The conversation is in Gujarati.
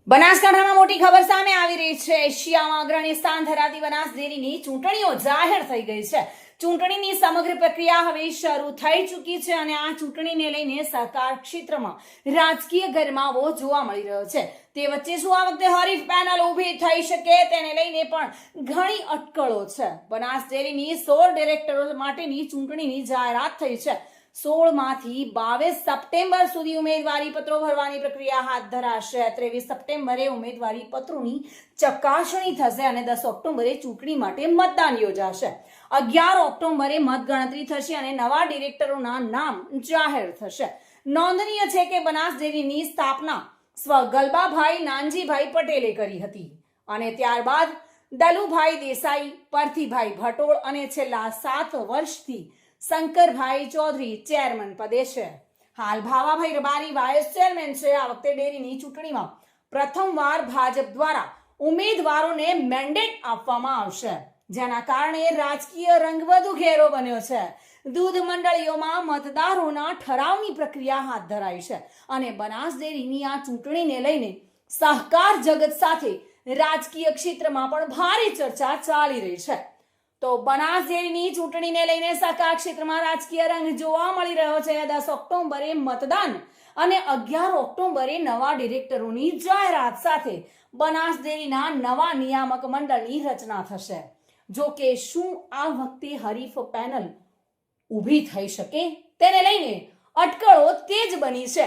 બનાસકાંઠામાં મોટી ખબર સામે આવી રહી છે। એશિયામાં અગ્રણી સ્થાન ધરાવતી બનાસ ડેરીની ચૂંટણીઓ જાહેર થઈ ગઈ છે। ચૂંટણીની સમગ્ર પ્રક્રિયા હવે શરૂ થઈ ચૂકી છે અને આ ચૂંટણીને લઈને સહકાર ક્ષેત્રમાં રાજકીય ગરમાવો જોવા મળી રહ્યો છે। તે વચ્ચે શું આ વખતે હરીફ પેનલ ઊભી થઈ શકે તેને લઈને પણ ઘણી અટકળો છે। બનાસ ડેરીની 16 ડિરેક્ટરો માટેની ચૂંટણીની જાહેરાત થઈ છે। 16 માંથી 22 સપ્ટેમ્બર સુધી ઉમેદવારી પત્રો ભરવાની પ્રક્રિયા હાથ ધરાશે। 23 સપ્ટેમ્બરે ઉમેદવારી પત્રોની ચકાસણી થશે અને 10 ઓક્ટોબરે ચૂંટણી માટે મતદાન યોજાશે। 11 ઓક્ટોબરે મતગણતરી થશે અને નવા ડિરેક્ટરોના નામ જાહેર થશે। નોંધનીય છે કે બનાસ ડેરીની સ્થાપના સ્વ ગલબાભાઈ નાનજીભાઈ પટેલે કરી હતી અને ત્યારબાદ દલુભાઈ દેસાઈ, પરથીભાઈ ભટોળ અને છેલ્લા 7 વર્ષથી શંકરભાઈ ચૌધરી ચેરમેન પદે છે। હાલ ભાવાભાઈ રબારી વાઇસ ચેરમેન છે। આ વખતે ડેરીની ચૂંટણીમાં પ્રથમવાર ભાજપ દ્વારા ઉમેદવારોને મેન્ડેટ આપવામાં આવશે, જેના કારણે રાજકીય રંગ વધુ ઘેરો બન્યો છે। દૂધ મંડળીઓમાં મતદારોના ઠરાવની પ્રક્રિયા હાથ ધરાઈ છે અને બનાસ ડેરીની આ ચૂંટણીને લઈને સહકાર જગત સાથે રાજકીય ક્ષેત્રમાં પણ ભારે ચર્ચા ચાલી રહી છે। તો બનાસ ડેરીની ચૂંટણીને લઈને સહકાર ક્ષેત્રમાં રાજકીય રંગ જોવા મળી રહ્યો છે। 10 ઓક્ટોબરે મતદાન અને 11 ઓક્ટોબરે નવા ડિરેક્ટરોની જાહેરાત સાથે બનાસ ડેરીના નવા નિયામક મંડળની રચના થશે। જો કે શું આ વખતે હરીફ પેનલ ઊભી થઈ શકે તેને લઈને અટકળો તેજ બની છે।